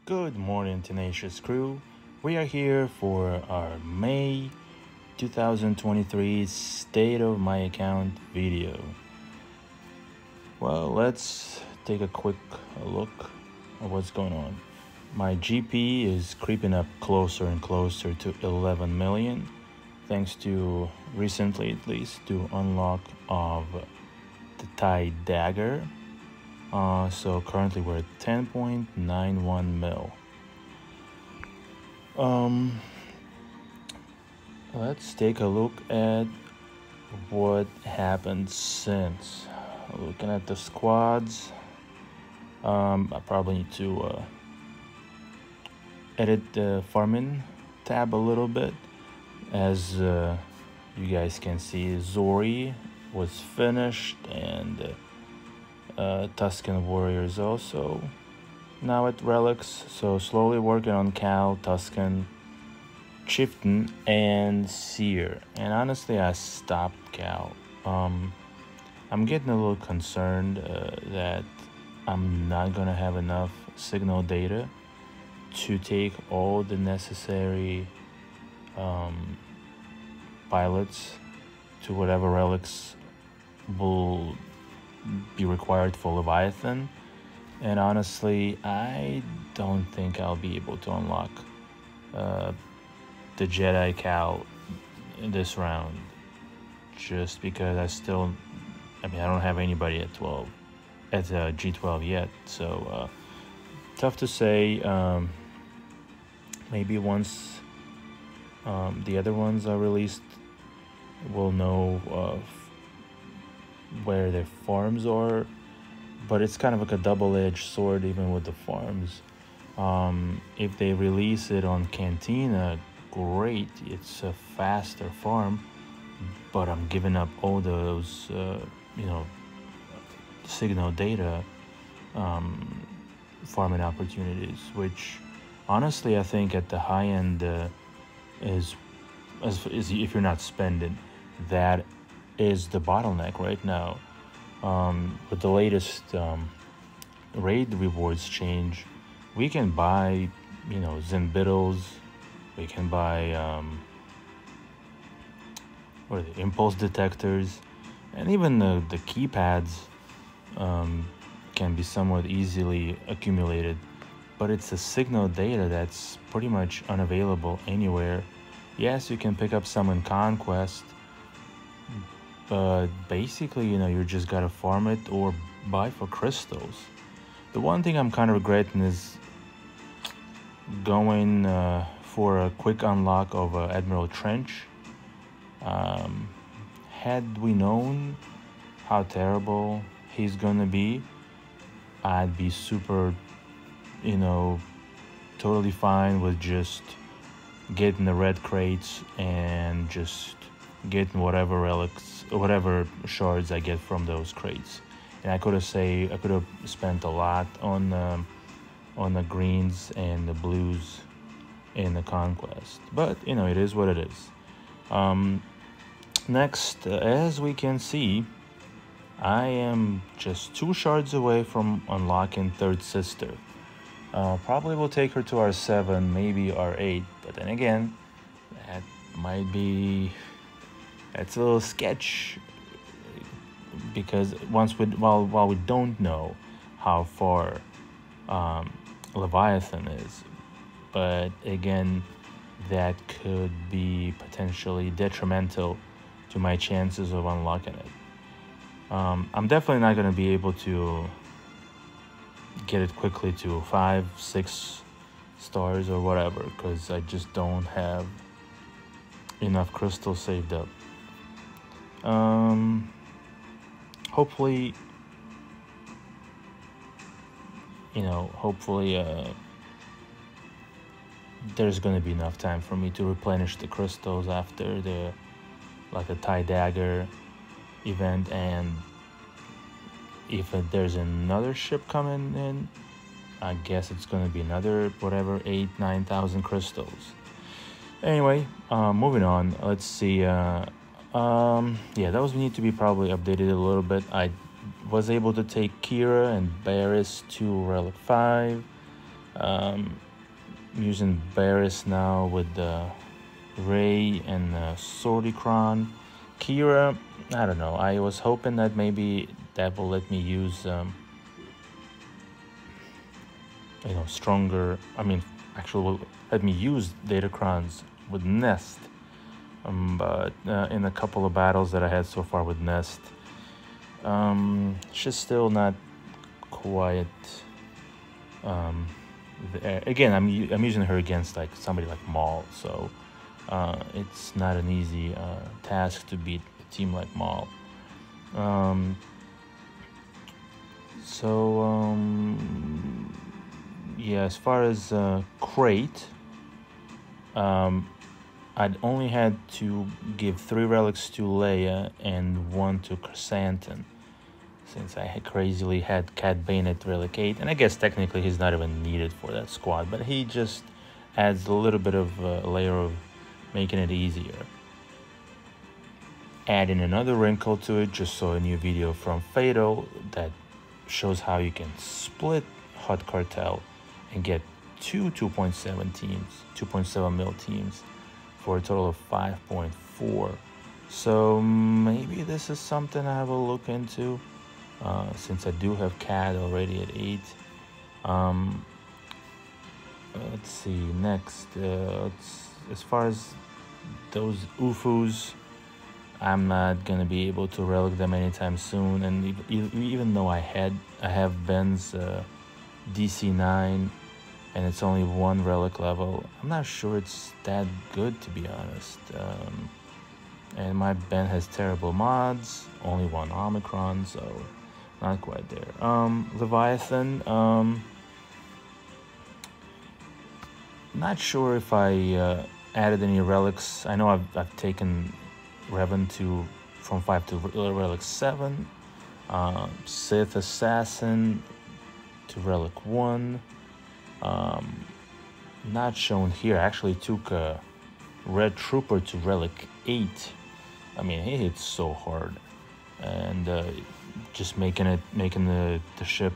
Good morning, tenacious crew. We are here for our May 2023 State of My Account video. Well, let's take a quick look at what's going on. My GP is creeping up closer and closer to 11 million, thanks to recently at least to unlock of the Thai Dagger. So currently we're at 10.91 mil. Let's take a look at what happened since. Looking at the squads, I probably need to edit the farming tab a little bit. As you guys can see, Zori was finished, and Tuscan Warriors also now at Relics. So slowly working on Cal, Tuscan, Chieftain, and Seer. And honestly, I stopped Cal. I'm getting a little concerned that I'm not gonna have enough signal data to take all the necessary pilots to whatever relics will be required for Leviathan. And honestly, I don't think I'll be able to unlock the Jedi Cal in this round, just because I don't have anybody at G12 yet, so tough to say. Maybe once the other ones are released, we'll know where their farms are, but it's kind of like a double-edged sword even with the farms. If they release it on Cantina, great, it's a faster farm, but I'm giving up all those signal data farming opportunities, which honestly I think at the high end is if you're not spending, that is the bottleneck right now. With the latest raid rewards change, we can buy Zenbittles, we can buy impulse detectors, and even the keypads can be somewhat easily accumulated, but it's the signal data that's pretty much unavailable anywhere. Yes, you can pick up some in Conquest, but basically, you just gotta farm it or buy for crystals. The one thing I'm kind of regretting is going for a quick unlock of Admiral Trench. Had we known how terrible he's gonna be, I'd be super, totally fine with just getting the red crates and just getting whatever relics, whatever shards I get from those crates. And I could have spent a lot on the greens and the blues in the Conquest, but it is what it is. Next, as we can see, I am just 2 shards away from unlocking Third Sister. Probably will take her to R7, maybe R8, but then again, that might be, that's a little sketch, because while we don't know how far Leviathan is, but again, that could be potentially detrimental to my chances of unlocking it. I'm definitely not going to be able to get it quickly to 5-6 stars or whatever, because I just don't have enough crystals saved up. Hopefully there's going to be enough time for me to replenish the crystals after the Thai Dagger event, and if there's another ship coming in, I guess it's going to be another 8,000-9,000 crystals. Anyway, moving on. Let's see. Yeah, those need to be probably updated a little bit. I was able to take Kira and Barris to Relic 5. I'm using Barris now with the Ray and Sorticron. Kira, I don't know. I was hoping that maybe that will let me use, stronger. I mean, actually, will let me use Datacrons with Nest. But in a couple of battles that I had so far with Nest, she's still not quite. Again, I'm using her against like somebody like Maul, so it's not an easy task to beat a team like Maul. Yeah, as far as crate, I'd only had to give 3 relics to Leia and 1 to Chrysanthemum, since I had crazily had Cat Bane at Relic 8, and I guess technically he's not even needed for that squad, but he just adds a little bit of a layer of making it easier. Adding another wrinkle to it, just saw a new video from Fatal that shows how you can split Hot Cartel and get 2.7 teams, 2.7 mil teams, for a total of 5.4. So maybe this is something I will look into, since I do have CAD already at 8. Let's see, next, as far as those UFOs, I'm not gonna be able to relic them anytime soon, and even though I have Ben's DC9 and it's only 1 relic level, I'm not sure it's that good, to be honest. And my Ben has terrible mods, only 1 Omicron, so not quite there. Leviathan, not sure if I added any relics. I know I've taken Revan from 5 to relic 7, Sith Assassin to relic 1. Not shown here. I actually took a Red Trooper to relic 8. I mean, he hits so hard, and just making the ship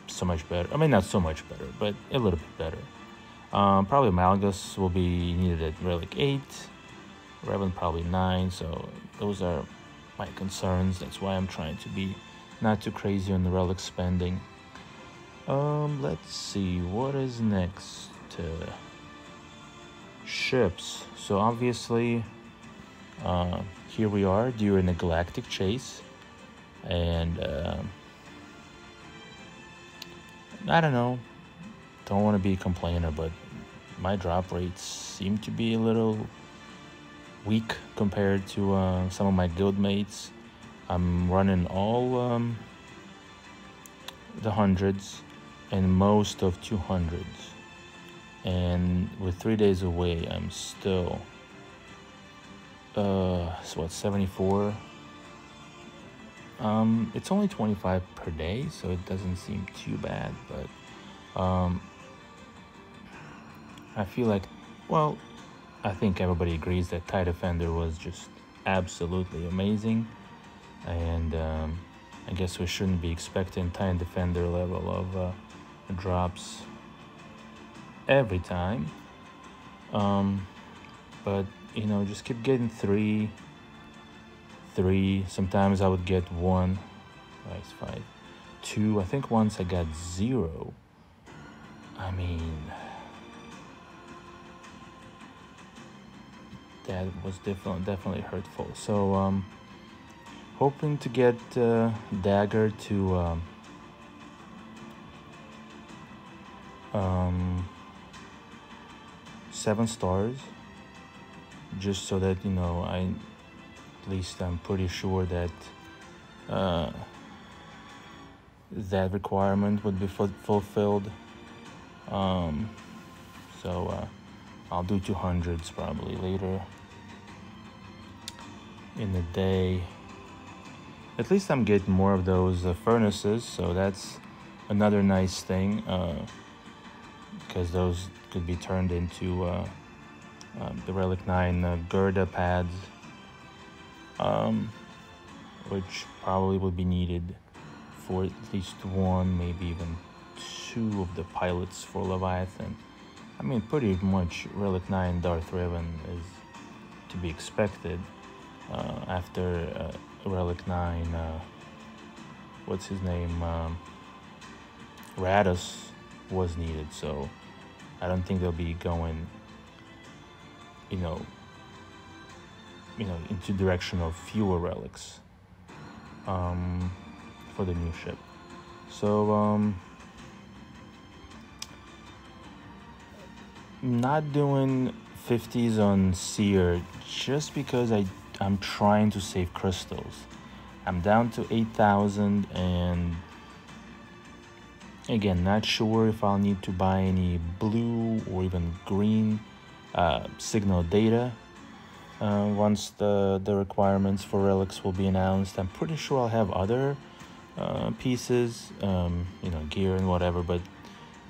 so much better. I mean, not so much better, but a little bit better. Probably Malgus will be needed at relic 8. Revan probably 9. So those are my concerns. That's why I'm trying to be not too crazy on the relic spending. Let's see, what is next? Ships. So obviously, here we are during a galactic chase, and I don't know, don't want to be a complainer, but my drop rates seem to be a little weak compared to some of my guild mates. I'm running all the hundreds and most of 200s, and with 3 days away I'm still so what, 74. It's only 25 per day, so it doesn't seem too bad, but I feel like, well, I think everybody agrees that TIE Defender was just absolutely amazing, and I guess we shouldn't be expecting TIE Defender level of drops every time, but you know, just keep getting 3. Sometimes I would get 1. Nice, 5, 2. I think once I got 0. I mean, that was definitely hurtful. So hoping to get Dagger to 7 stars, just so that, you know, at least I'm pretty sure that that requirement would be fulfilled. So I'll do 200s probably later in the day. At least I'm getting more of those furnaces, so that's another nice thing, because those could be turned into the Relic 9 Gerda pads, which probably would be needed for at least 1, maybe even 2 of the pilots for Leviathan. I mean, pretty much Relic 9 Darth Revan is to be expected after Relic 9, what's his name, Radus was needed, so I don't think they'll be going, you know, into direction of fewer relics for the new ship. So not doing 50s on Seer just because I'm trying to save crystals. I'm down to 8,000, and again, not sure if I'll need to buy any blue or even green signal data once the requirements for relics will be announced. I'm pretty sure I'll have other pieces, gear and whatever, but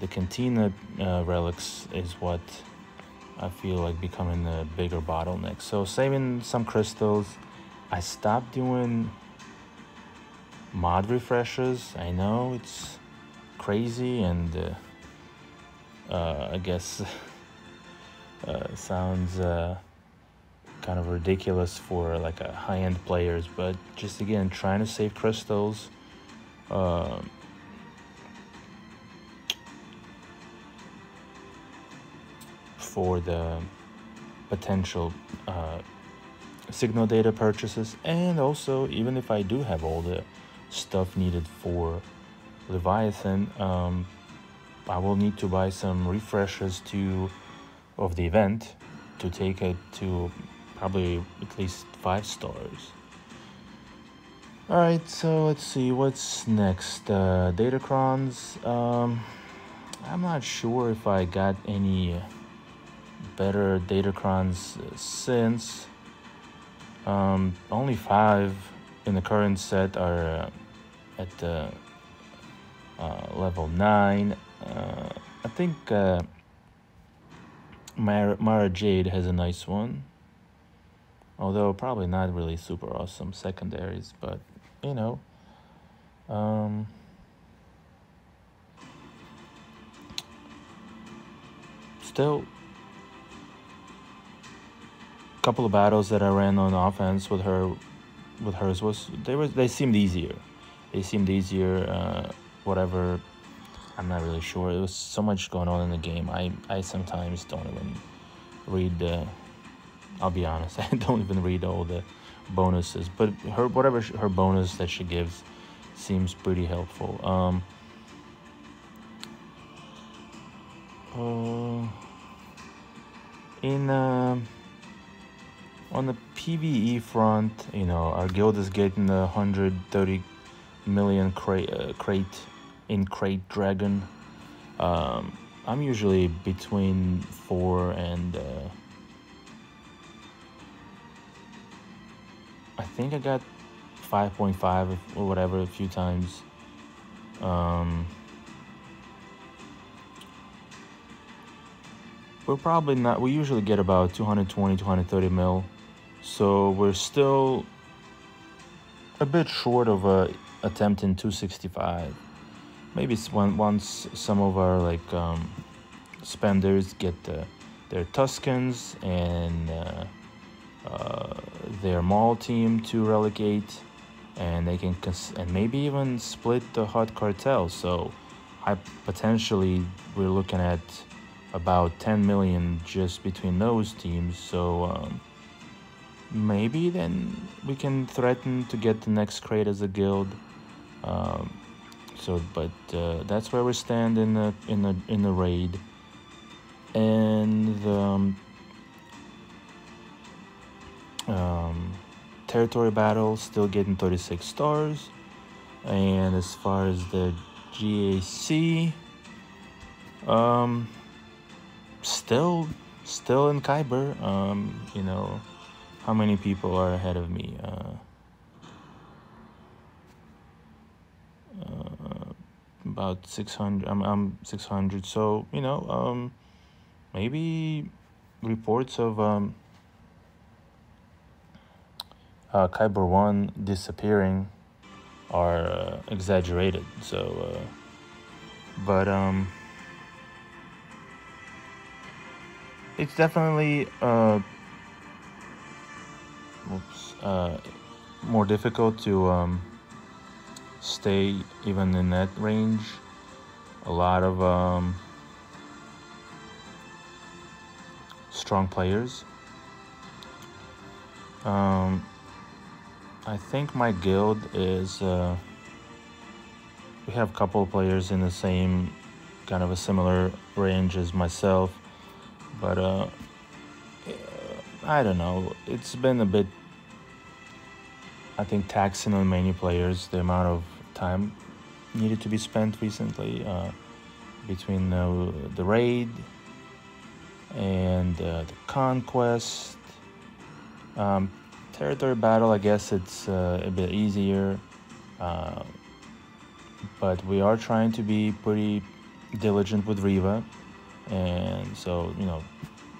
the Cantina relics is what I feel like becoming a bigger bottleneck. So saving some crystals. I stopped doing mod refreshes. I know it's crazy and I guess sounds kind of ridiculous for like a high-end players, but just again trying to save crystals. For the potential signal data purchases, and also even if I do have all the stuff needed for Leviathan, I will need to buy some refreshes of the event to take it to probably at least 5 stars. Alright, so let's see what's next. Datacrons. I'm not sure if I got any better Datacrons since only 5 in the current set are at level 9. I think Mara Jade has a nice one, although probably not really super awesome secondaries, but still a couple of battles that I ran on offense with hers they seemed easier. Whatever, I'm not really sure. There was so much going on in the game. I sometimes don't even read I'll be honest, I don't even read all the bonuses, but her bonus that she gives seems pretty helpful. On the PvE front, our guild is getting the 130 million crate dragon. I'm usually between 4 and I think I got 5.5 or whatever a few times. We're probably not. We usually get about 220, 230 mil, so we're still a bit short of attempting 265. Maybe once some of our spenders get their Tuscans and their mall team to relegate, and they can and maybe even split the hot cartel. So potentially we're looking at about 10 million just between those teams. So maybe then we can threaten to get the next crate as a guild. But that's where we stand in the raid. And territory battle still getting 36 stars. And as far as the GAC, still in Kyber. How many people are ahead of me? About 600. I'm 600. So maybe reports of Kyber 1 disappearing are exaggerated. So But it's definitely more difficult to stay even in that range. A lot of strong players. I think my guild is we have a couple of players in the same kind of a similar range as myself, but I don't know. It's been a bit, I think, taxing on many players, the amount of time needed to be spent recently between the raid and the conquest. Territory battle, I guess it's a bit easier, but we are trying to be pretty diligent with Riva, and so, you know,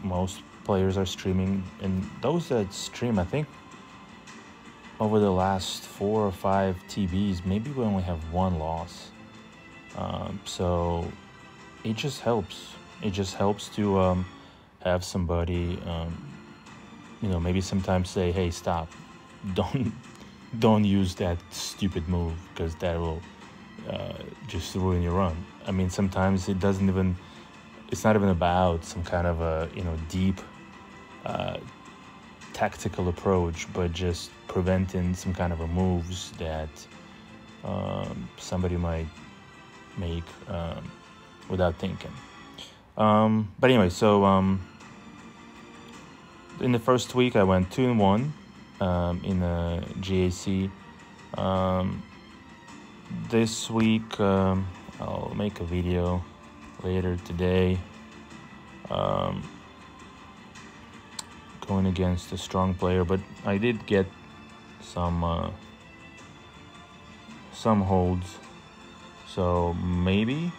most players are streaming, and those that stream, I think over the last 4 or 5 TBs, maybe we only have one loss. So it just helps. It just helps to have somebody, you know, maybe sometimes say, "Hey, stop! Don't use that stupid move, because that will just ruin your run." I mean, sometimes it's not even about some kind of a, you know, deep tactical approach, but just preventing some kind of a moves that somebody might make without thinking. But anyway, so in the first week I went 2-1 in the GAC. This week I'll make a video later today going against a strong player, but I did get some holds, so maybe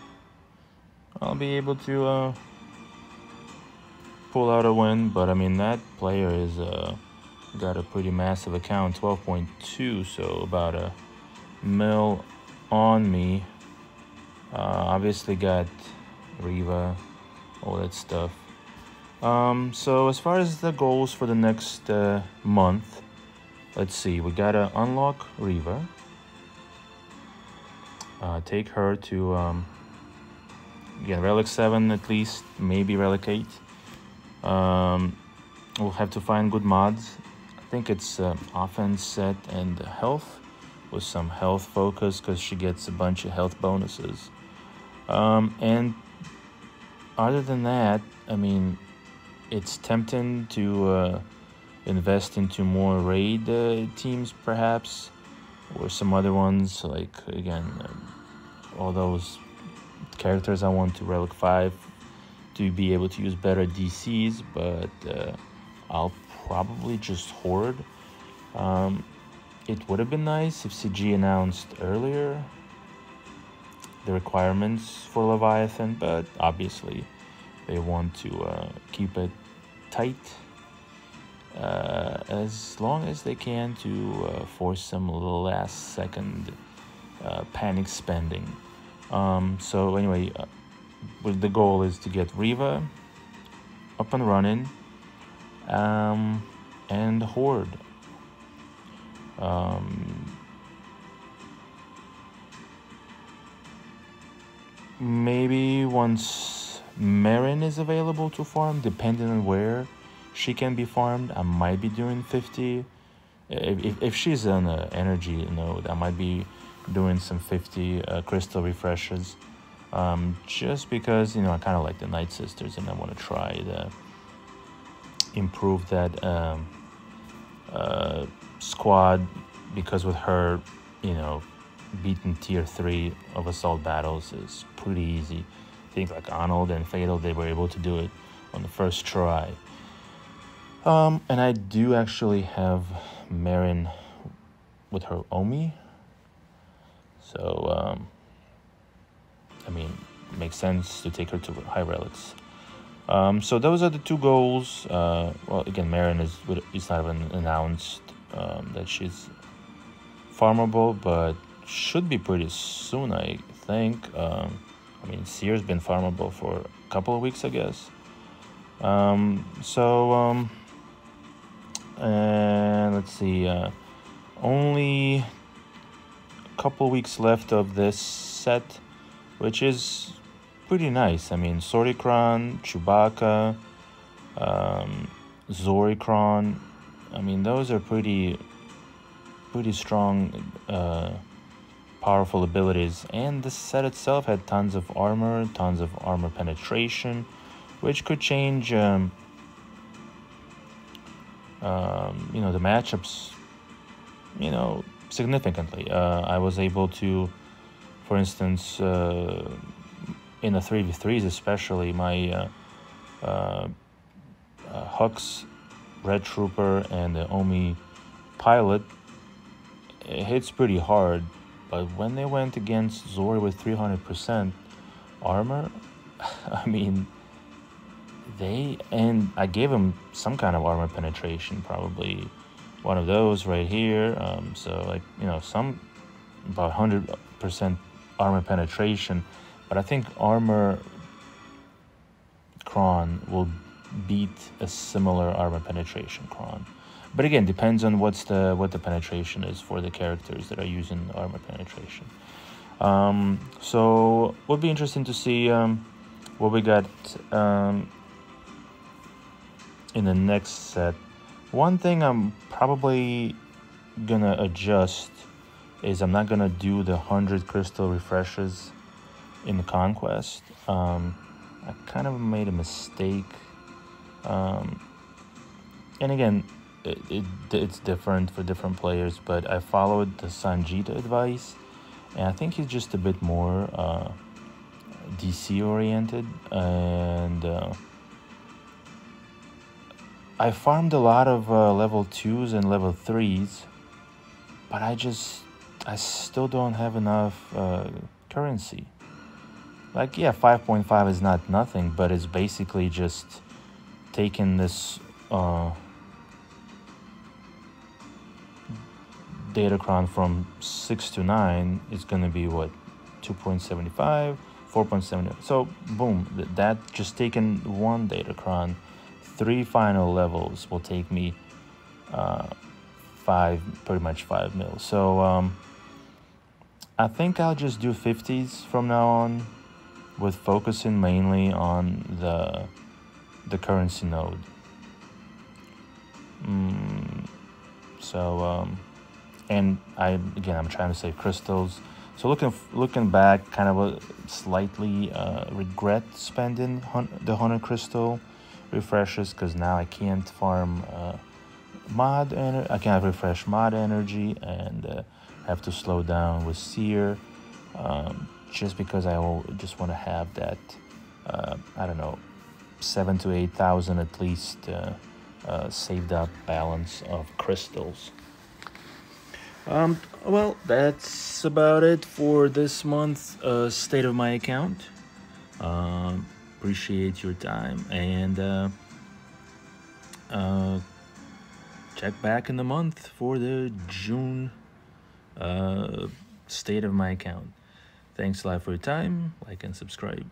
I'll be able to pull out a win. But I mean, that player is got a pretty massive account, 12.2, so about a mil on me. Obviously got Riva, all that stuff. So as far as the goals for the next month, let's see, we gotta unlock Riva, take her to again relic 7 at least, maybe relic 8. We'll have to find good mods. I think it's offense set and health, with some health focus, because she gets a bunch of health bonuses. And other than that, I mean, it's tempting to invest into more raid teams, perhaps, or some other ones, like, again, all those characters I want to relic 5 to be able to use better DCs, but I'll probably just hoard. It would have been nice if CG announced earlier the requirements for Leviathan, but obviously they want to keep it tight as long as they can to force some little last second panic spending. So anyway, the goal is to get Riva up and running and hoard. Maybe once Marin is available to farm, depending on where she can be farmed, I might be doing 50. If she's on an energy node, I might be doing some 50 crystal refreshes, just because, you know, I kind of like the Night Sisters, and I want to try to improve that squad, because with her, you know, beating tier 3 of assault battles is pretty easy. I think like Arnold and Fatal, they were able to do it on the first try. And I do actually have Marin with her Omi, so I mean, it makes sense to take her to high relics. So those are the two goals. Well, again, Marin is not even announced that she's farmable, but should be pretty soon, I think. I mean, Seer's been farmable for a couple of weeks, I guess. And let's see, only a couple weeks left of this set, which is pretty nice. I mean, Sorikron, Chewbacca, Zorikron. I mean, those are pretty strong, powerful abilities. And the set itself had tons of armor penetration, which could change, the matchups, significantly. I was able to, for instance, in the 3v3s especially, my Hux, Red Trooper, and the Omi Pilot, it hits pretty hard, but when they went against Zori with 300% armor, I mean, and I gave him some kind of armor penetration, probably one of those right here. So like, some about 100% armor penetration, but I think armor Kron will beat a similar armor penetration Kron. But again, depends on what the penetration is for the characters that are using armor penetration. So would be interesting to see what we got in the next set. One thing I'm probably gonna adjust is I'm not gonna do the 100 crystal refreshes in the Conquest. I kind of made a mistake. And again, it's different for different players, but I followed the Sanjita advice, and I think he's just a bit more DC oriented, and I farmed a lot of level 2s and level 3s, but I still don't have enough currency. Like, yeah, 5.5 is not nothing, but it's basically just taking this Datacron from 6 to 9 is going to be what, 2.75, 4.7. So boom, that just taking one Datacron, 3 final levels will take me pretty much 5 mil. So I think I'll just do 50s from now on, with focusing mainly on the currency node. And I'm trying to save crystals. So looking back, kind of a slightly regret spending the 100 crystal refreshes, because now I can't farm I can't refresh mod energy, and have to slow down with Seer, just because I just want to have that, I don't know, 7,000 to 8,000 at least saved up balance of crystals. Well, that's about it for this month's state of my account. Appreciate your time, and check back in the month for the June state of my account. Thanks a lot for your time. Like and subscribe.